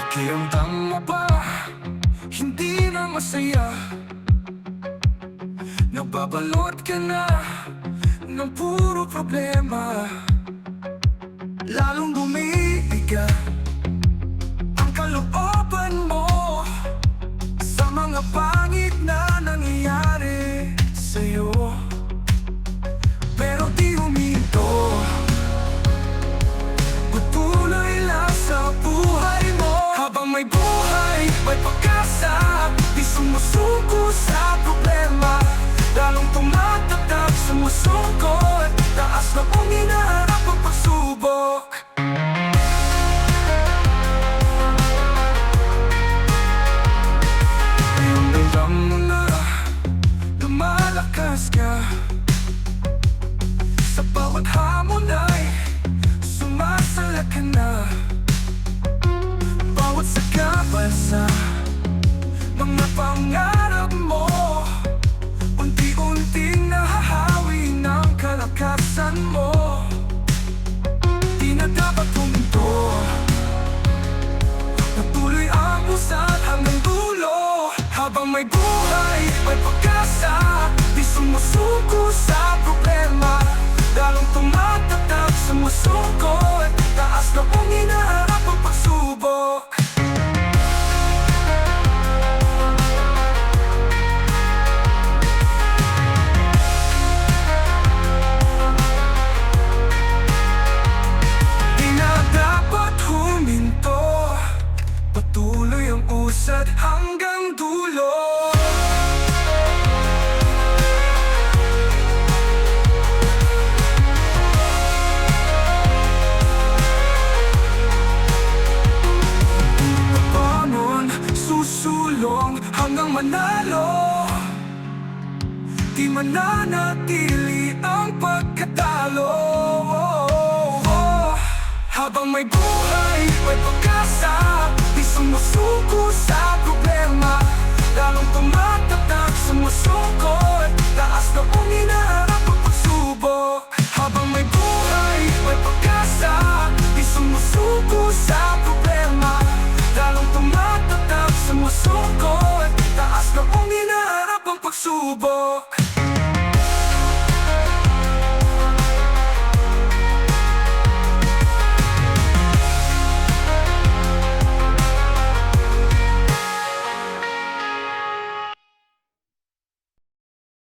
Pakiramdam mo ba, hindi na masaya? Nababalot ka na ng puro problema, lalong bumibigat ang kalooban mo sa mga pangit na nangyayari sa'yo. Pero di huminto, patuloy lang sa buhay mo. Habang may buhay, may pag-asa, di sumusuko sa problema, lalong tumatatag, sumusukot, taas na kung hinaharap ang pagsubok. Yung damdam mo na lumalakas ka, sa bawat hamon ay sumasala ka na. Bawat sagabal sa mga pangarap mo, unti-unting nahahawi ng kalakasan mo. Di na dapat huminto, patuloy ang usad hanggang dulo. Habang may buhay, may pag-asa, di sumusuko sa problema, lalong tumatatag, sumusukot, taas na kung hinaharap ang pagsubok. Di na dapat huminto, patuloy ang usad hanggang dulo. Susulong hanggang manalo, di mananatili ang pagkatalo. Habang may buhay, may pag-asa, di sumusuko sa problema, lalong tumatatag, sumusukot, taas na kung